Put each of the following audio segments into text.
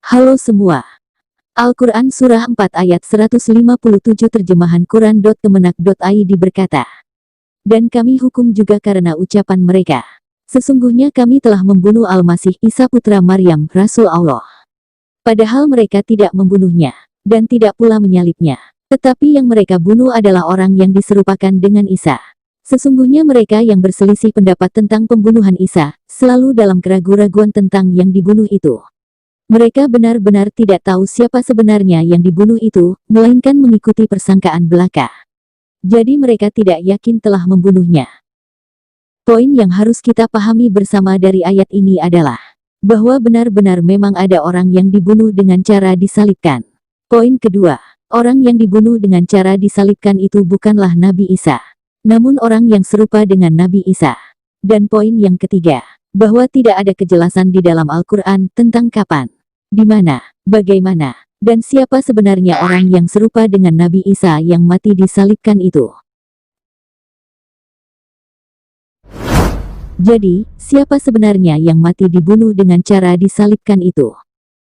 Halo semua. Al-Quran Surah 4 ayat 157 terjemahan Quran.kemenak.id berkata, dan kami hukum juga karena ucapan mereka. Sesungguhnya kami telah membunuh Al-Masih Isa putra Maryam, Rasul Allah. Padahal mereka tidak membunuhnya, dan tidak pula menyalibnya. Tetapi yang mereka bunuh adalah orang yang diserupakan dengan Isa. Sesungguhnya mereka yang berselisih pendapat tentang pembunuhan Isa, selalu dalam keraguan-raguan tentang yang dibunuh itu. Mereka benar-benar tidak tahu siapa sebenarnya yang dibunuh itu, melainkan mengikuti persangkaan belaka. Jadi mereka tidak yakin telah membunuhnya. Poin yang harus kita pahami bersama dari ayat ini adalah bahwa benar-benar memang ada orang yang dibunuh dengan cara disalibkan. Poin kedua, orang yang dibunuh dengan cara disalibkan itu bukanlah Nabi Isa, namun orang yang serupa dengan Nabi Isa. Dan poin yang ketiga, bahwa tidak ada kejelasan di dalam Al-Quran tentang kapan, di mana, bagaimana, dan siapa sebenarnya orang yang serupa dengan Nabi Isa yang mati disalibkan itu. Jadi, siapa sebenarnya yang mati dibunuh dengan cara disalibkan itu?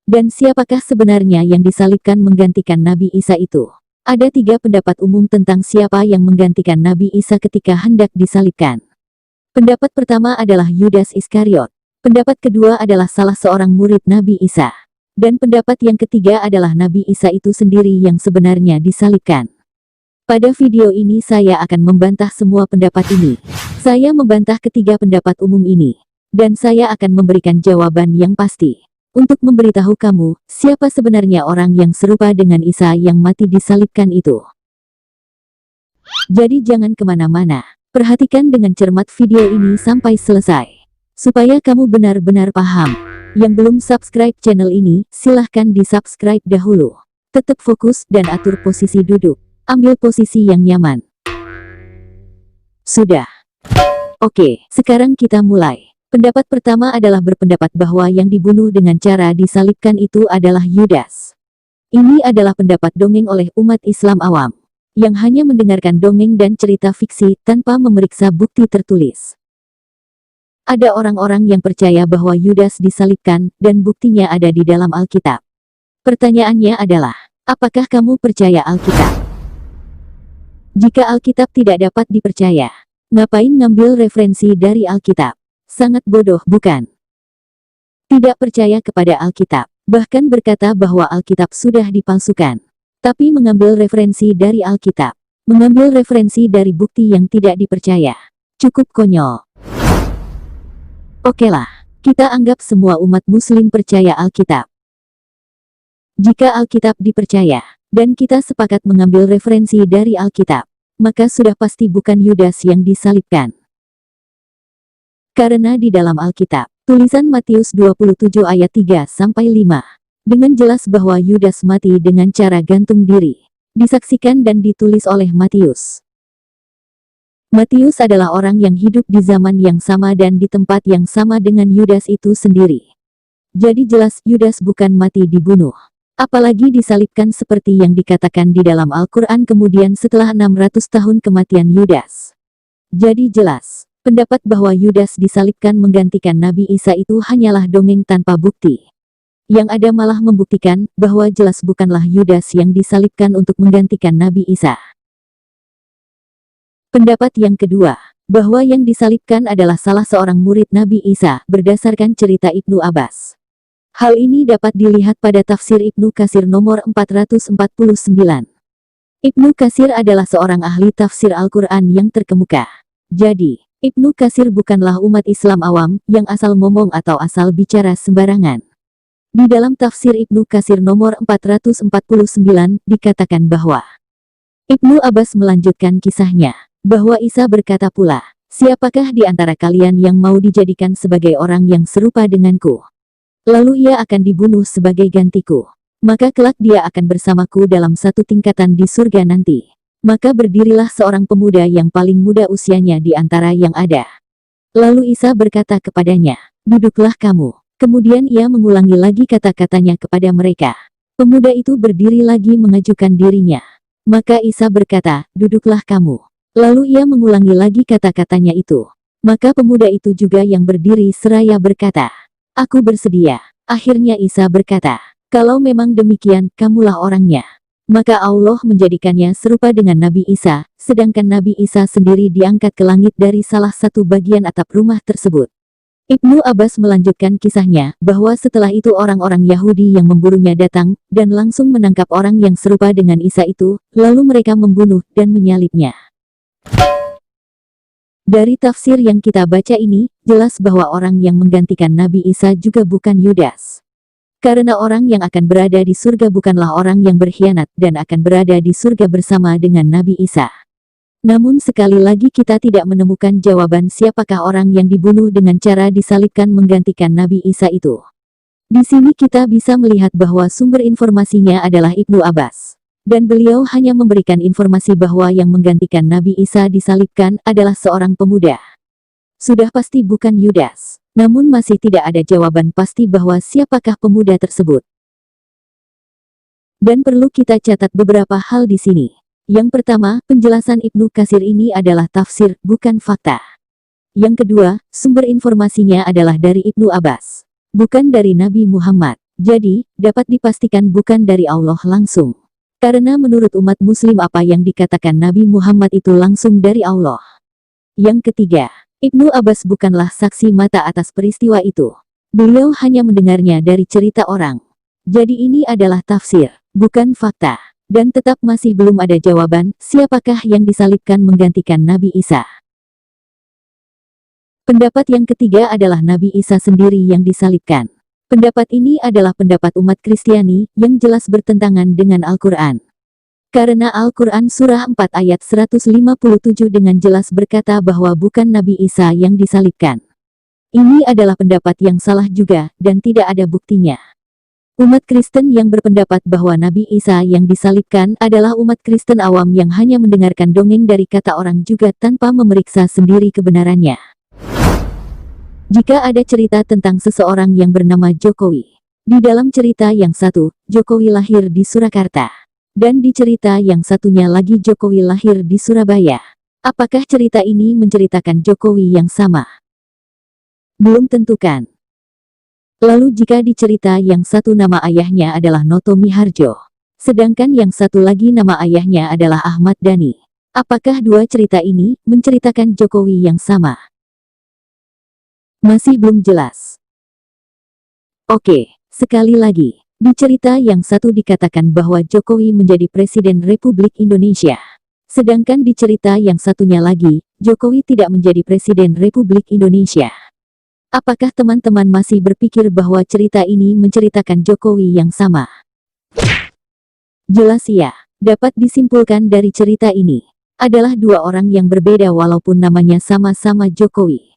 Dan siapakah sebenarnya yang disalibkan menggantikan Nabi Isa itu? Ada 3 pendapat umum tentang siapa yang menggantikan Nabi Isa ketika hendak disalibkan. Pendapat pertama adalah Yudas Iskariot. Pendapat kedua adalah salah seorang murid Nabi Isa. Dan pendapat yang ketiga adalah Nabi Isa itu sendiri yang sebenarnya disalibkan. Pada video ini saya akan membantah semua pendapat ini. Saya membantah ketiga pendapat umum ini. Dan saya akan memberikan jawaban yang pasti. Untuk memberitahu kamu, siapa sebenarnya orang yang serupa dengan Isa yang mati disalibkan itu. Jadi jangan kemana-mana. Perhatikan dengan cermat video ini sampai selesai. Supaya kamu benar-benar paham. Yang belum subscribe channel ini, silahkan di-subscribe dahulu. Tetap fokus dan atur posisi duduk. Ambil posisi yang nyaman. Sudah. Oke, sekarang kita mulai. Pendapat pertama adalah berpendapat bahwa yang dibunuh dengan cara disalibkan itu adalah Yudas. Ini adalah pendapat dongeng oleh umat Islam awam, yang hanya mendengarkan dongeng dan cerita fiksi tanpa memeriksa bukti tertulis. Ada orang-orang yang percaya bahwa Yudas disalibkan, dan buktinya ada di dalam Alkitab. Pertanyaannya adalah, apakah kamu percaya Alkitab? Jika Alkitab tidak dapat dipercaya, ngapain ngambil referensi dari Alkitab? Sangat bodoh, bukan? Tidak percaya kepada Alkitab, bahkan berkata bahwa Alkitab sudah dipalsukan. Tapi mengambil referensi dari Alkitab, mengambil referensi dari bukti yang tidak dipercaya. Cukup konyol. Okelah, kita anggap semua umat muslim percaya Alkitab. Jika Alkitab dipercaya, dan kita sepakat mengambil referensi dari Alkitab, maka sudah pasti bukan Yudas yang disalibkan. Karena di dalam Alkitab, tulisan Matius 27 ayat 3-5, dengan jelas bahwa Yudas mati dengan cara gantung diri, disaksikan dan ditulis oleh Matius. Matius adalah orang yang hidup di zaman yang sama dan di tempat yang sama dengan Yudas itu sendiri. Jadi jelas Yudas bukan mati dibunuh. Apalagi disalibkan seperti yang dikatakan di dalam Al-Quran kemudian setelah 600 tahun kematian Yudas. Jadi jelas, pendapat bahwa Yudas disalibkan menggantikan Nabi Isa itu hanyalah dongeng tanpa bukti. Yang ada malah membuktikan bahwa jelas bukanlah Yudas yang disalibkan untuk menggantikan Nabi Isa. Pendapat yang kedua, bahwa yang disalibkan adalah salah seorang murid Nabi Isa berdasarkan cerita Ibnu Abbas. Hal ini dapat dilihat pada tafsir Ibnu Katsir nomor 449. Ibnu Katsir adalah seorang ahli tafsir Al-Quran yang terkemuka. Jadi, Ibnu Katsir bukanlah umat Islam awam yang asal ngomong atau asal bicara sembarangan. Di dalam tafsir Ibnu Katsir nomor 449 dikatakan bahwa Ibnu Abbas melanjutkan kisahnya, bahwa Isa berkata pula, siapakah di antara kalian yang mau dijadikan sebagai orang yang serupa denganku? Lalu ia akan dibunuh sebagai gantiku. Maka kelak dia akan bersamaku dalam satu tingkatan di surga nanti. Maka berdirilah seorang pemuda yang paling muda usianya di antara yang ada. Lalu Isa berkata kepadanya, duduklah kamu. Kemudian ia mengulangi lagi kata-katanya kepada mereka. Pemuda itu berdiri lagi mengajukan dirinya. Maka Isa berkata, duduklah kamu. Lalu ia mengulangi lagi kata-katanya itu. Maka pemuda itu juga yang berdiri seraya berkata, aku bersedia. Akhirnya Isa berkata, Kalau memang demikian, kamulah orangnya. Maka Allah menjadikannya serupa dengan Nabi Isa, sedangkan Nabi Isa sendiri diangkat ke langit dari salah satu bagian atap rumah tersebut. Ibnu Abbas melanjutkan kisahnya, bahwa setelah itu orang-orang Yahudi yang memburunya datang, dan langsung menangkap orang yang serupa dengan Isa itu, lalu mereka membunuh dan menyalibnya. Dari tafsir yang kita baca ini, jelas bahwa orang yang menggantikan Nabi Isa juga bukan Yudas. Karena orang yang akan berada di surga bukanlah orang yang berkhianat dan akan berada di surga bersama dengan Nabi Isa. Namun sekali lagi kita tidak menemukan jawaban siapakah orang yang dibunuh dengan cara disalibkan menggantikan Nabi Isa itu. Di sini kita bisa melihat bahwa sumber informasinya adalah Ibnu Abbas. Dan beliau hanya memberikan informasi bahwa yang menggantikan Nabi Isa disalibkan adalah seorang pemuda. Sudah pasti bukan Yudas. Namun masih tidak ada jawaban pasti bahwa siapakah pemuda tersebut. Dan perlu kita catat beberapa hal di sini. Yang pertama, penjelasan Ibnu Katsir ini adalah tafsir, bukan fakta. Yang kedua, sumber informasinya adalah dari Ibnu Abbas, bukan dari Nabi Muhammad. Jadi, dapat dipastikan bukan dari Allah langsung. Karena menurut umat muslim apa yang dikatakan Nabi Muhammad itu langsung dari Allah. Yang ketiga, Ibnu Abbas bukanlah saksi mata atas peristiwa itu. Beliau hanya mendengarnya dari cerita orang. Jadi ini adalah tafsir, bukan fakta. Dan tetap masih belum ada jawaban, siapakah yang disalibkan menggantikan Nabi Isa. Pendapat yang ketiga adalah Nabi Isa sendiri yang disalibkan. Pendapat ini adalah pendapat umat Kristiani, yang jelas bertentangan dengan Al-Quran. Karena Al-Quran Surah 4 ayat 157 dengan jelas berkata bahwa bukan Nabi Isa yang disalibkan. Ini adalah pendapat yang salah juga, dan tidak ada buktinya. Umat Kristen yang berpendapat bahwa Nabi Isa yang disalibkan adalah umat Kristen awam yang hanya mendengarkan dongeng dari kata orang juga tanpa memeriksa sendiri kebenarannya. Jika ada cerita tentang seseorang yang bernama Jokowi, di dalam cerita yang satu, Jokowi lahir di Surakarta. Dan di cerita yang satunya lagi Jokowi lahir di Surabaya. Apakah cerita ini menceritakan Jokowi yang sama? Belum tentukan. Lalu jika di cerita yang satu nama ayahnya adalah Noto Miharjo, sedangkan yang satu lagi nama ayahnya adalah Ahmad Dhani. Apakah dua cerita ini menceritakan Jokowi yang sama? Masih belum jelas. Oke, sekali lagi. Di cerita yang satu dikatakan bahwa Jokowi menjadi Presiden Republik Indonesia. Sedangkan di cerita yang satunya lagi, Jokowi tidak menjadi Presiden Republik Indonesia. Apakah teman-teman masih berpikir bahwa cerita ini menceritakan Jokowi yang sama? Jelas ya, dapat disimpulkan dari cerita ini. Adalah dua orang yang berbeda walaupun namanya sama-sama Jokowi.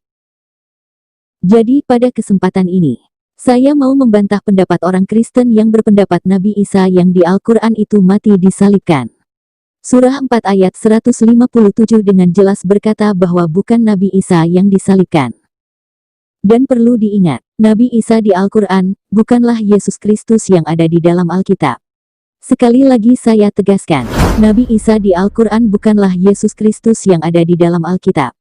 Jadi pada kesempatan ini, saya mau membantah pendapat orang Kristen yang berpendapat Nabi Isa yang di Al-Quran itu mati disalibkan. Surah 4 ayat 157 dengan jelas berkata bahwa bukan Nabi Isa yang disalibkan. Dan perlu diingat, Nabi Isa di Al-Quran, bukanlah Yesus Kristus yang ada di dalam Alkitab. Sekali lagi saya tegaskan, Nabi Isa di Al-Quran bukanlah Yesus Kristus yang ada di dalam Alkitab.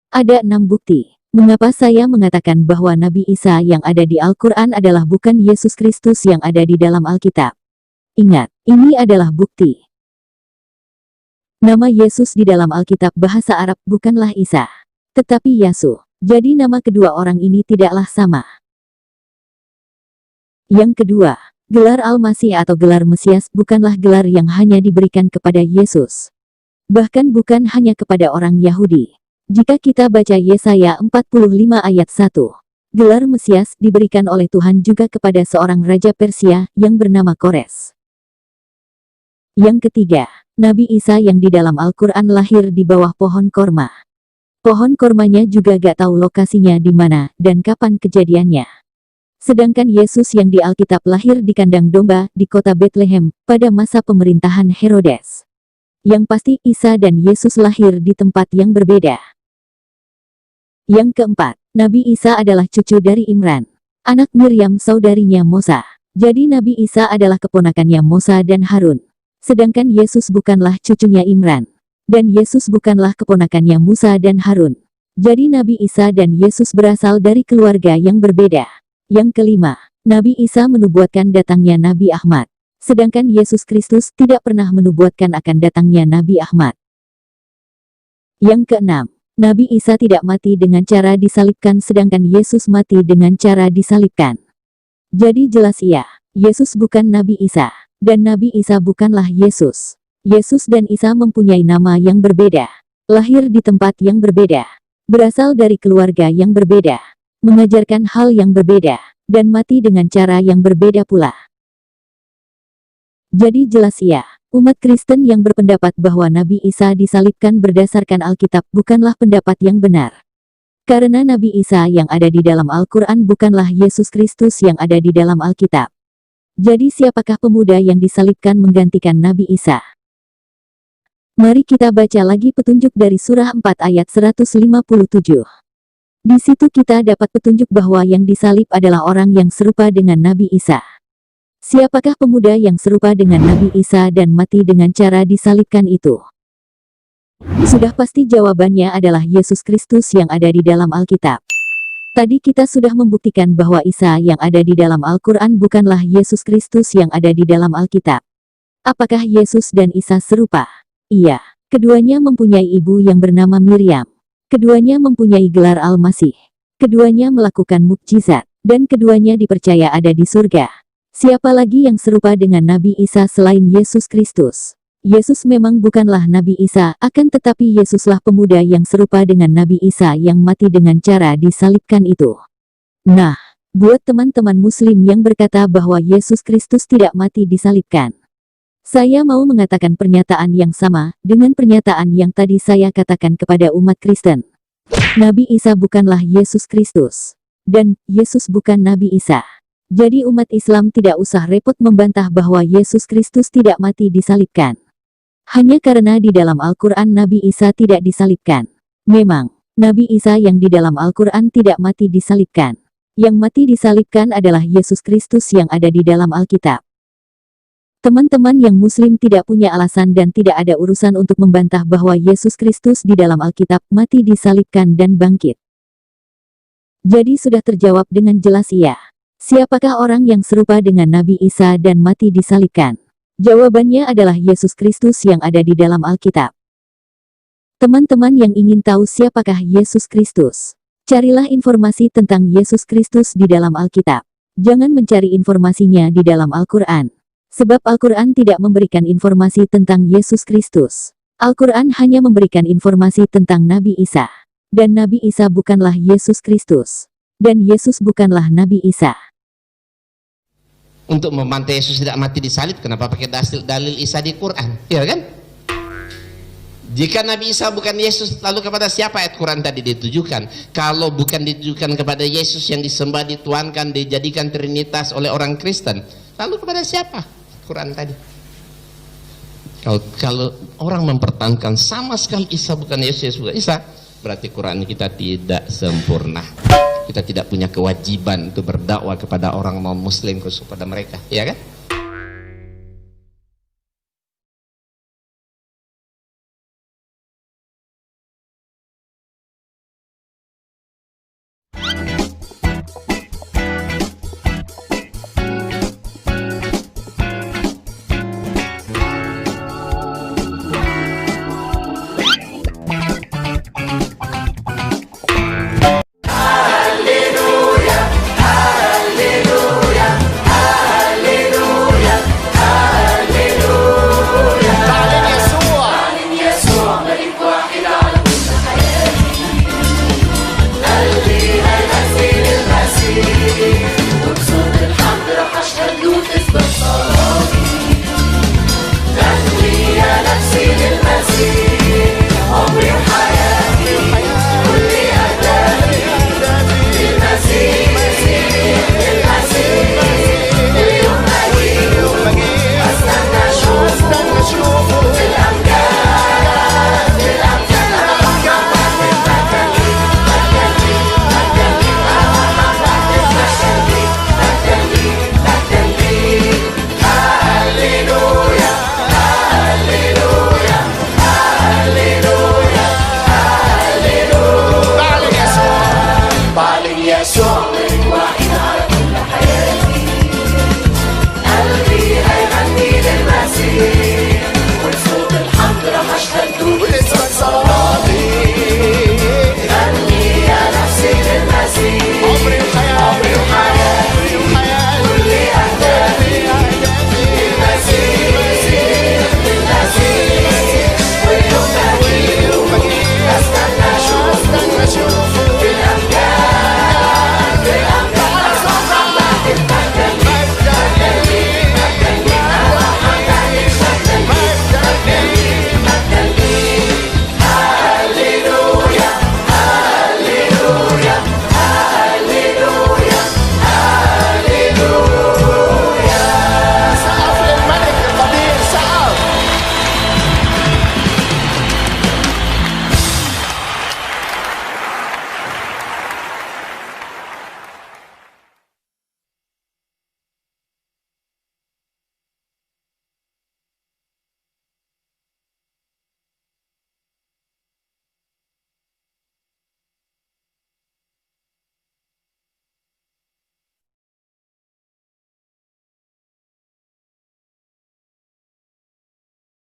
Ada 6 bukti. Mengapa saya mengatakan bahwa Nabi Isa yang ada di Al-Quran adalah bukan Yesus Kristus yang ada di dalam Alkitab? Ingat, ini adalah bukti. Nama Yesus di dalam Alkitab bahasa Arab bukanlah Isa, tetapi Yasu. Jadi nama kedua orang ini tidaklah sama. Yang kedua, gelar Al-Masih atau gelar Mesias bukanlah gelar yang hanya diberikan kepada Yesus. Bahkan bukan hanya kepada orang Yahudi. Jika kita baca Yesaya 45 ayat 1, gelar Mesias diberikan oleh Tuhan juga kepada seorang raja Persia yang bernama Kores. Yang ketiga, Nabi Isa yang di dalam Al-Quran lahir di bawah pohon korma. Pohon kormanya juga gak tahu lokasinya di mana dan kapan kejadiannya. Sedangkan Yesus yang di Alkitab lahir di kandang domba di kota Bethlehem pada masa pemerintahan Herodes. Yang pasti Isa dan Yesus lahir di tempat yang berbeda. Yang keempat, Nabi Isa adalah cucu dari Imran, anak Miriam saudarinya Mosa. Jadi Nabi Isa adalah keponakannya Mosa dan Harun. Sedangkan Yesus bukanlah cucunya Imran. Dan Yesus bukanlah keponakannya Musa dan Harun. Jadi Nabi Isa dan Yesus berasal dari keluarga yang berbeda. Yang kelima, Nabi Isa menubuatkan datangnya Nabi Ahmad. Sedangkan Yesus Kristus tidak pernah menubuatkan akan datangnya Nabi Ahmad. Yang keenam, Nabi Isa tidak mati dengan cara disalibkan sedangkan Yesus mati dengan cara disalibkan. Jadi jelas Yesus bukan Nabi Isa, dan Nabi Isa bukanlah Yesus. Yesus dan Isa mempunyai nama yang berbeda, lahir di tempat yang berbeda, berasal dari keluarga yang berbeda, mengajarkan hal yang berbeda, dan mati dengan cara yang berbeda pula. Jadi jelas umat Kristen yang berpendapat bahwa Nabi Isa disalibkan berdasarkan Alkitab bukanlah pendapat yang benar. Karena Nabi Isa yang ada di dalam Al-Quran bukanlah Yesus Kristus yang ada di dalam Alkitab. Jadi siapakah pemuda yang disalibkan menggantikan Nabi Isa? Mari kita baca lagi petunjuk dari surah 4 ayat 157. Di situ kita dapat petunjuk bahwa yang disalib adalah orang yang serupa dengan Nabi Isa. Siapakah pemuda yang serupa dengan Nabi Isa dan mati dengan cara disalibkan itu? Sudah pasti jawabannya adalah Yesus Kristus yang ada di dalam Alkitab. Tadi kita sudah membuktikan bahwa Isa yang ada di dalam Al-Quran bukanlah Yesus Kristus yang ada di dalam Alkitab. Apakah Yesus dan Isa serupa? Iya. Keduanya mempunyai ibu yang bernama Miriam. Keduanya mempunyai gelar Al-Masih. Keduanya melakukan mukjizat. Dan keduanya dipercaya ada di surga. Siapa lagi yang serupa dengan Nabi Isa selain Yesus Kristus? Yesus memang bukanlah Nabi Isa, akan tetapi Yesuslah pemuda yang serupa dengan Nabi Isa yang mati dengan cara disalibkan itu. Nah, buat teman-teman Muslim yang berkata bahwa Yesus Kristus tidak mati disalibkan, saya mau mengatakan pernyataan yang sama dengan pernyataan yang tadi saya katakan kepada umat Kristen. Nabi Isa bukanlah Yesus Kristus, dan Yesus bukan Nabi Isa. Jadi umat Islam tidak usah repot membantah bahwa Yesus Kristus tidak mati disalibkan. Hanya karena di dalam Al-Quran Nabi Isa tidak disalibkan. Memang, Nabi Isa yang di dalam Al-Quran tidak mati disalibkan. Yang mati disalibkan adalah Yesus Kristus yang ada di dalam Alkitab. Teman-teman yang Muslim tidak punya alasan dan tidak ada urusan untuk membantah bahwa Yesus Kristus di dalam Alkitab mati disalibkan dan bangkit. Jadi sudah terjawab dengan jelas Siapakah orang yang serupa dengan Nabi Isa dan mati disalibkan? Jawabannya adalah Yesus Kristus yang ada di dalam Alkitab. Teman-teman yang ingin tahu siapakah Yesus Kristus, carilah informasi tentang Yesus Kristus di dalam Alkitab. Jangan mencari informasinya di dalam Al-Quran. Sebab Al-Quran tidak memberikan informasi tentang Yesus Kristus. Al-Quran hanya memberikan informasi tentang Nabi Isa. Dan Nabi Isa bukanlah Yesus Kristus. Dan Yesus bukanlah Nabi Isa. Untuk membantah Yesus tidak mati disalib, kenapa pakai dalil Isa di Quran? Ya kan? Jika Nabi Isa bukan Yesus, lalu kepada siapa ayat Quran tadi ditujukan? Kalau bukan ditujukan kepada Yesus yang disembah, dituankan, dijadikan Trinitas oleh orang Kristen, lalu kepada siapa Quran tadi? Kalau orang mempertahankan sama sekali Isa bukan Yesus, bukan Isa, berarti Quran kita tidak sempurna. Kita tidak punya kewajiban untuk berdakwah kepada orang non muslim khusus pada mereka, ya kan?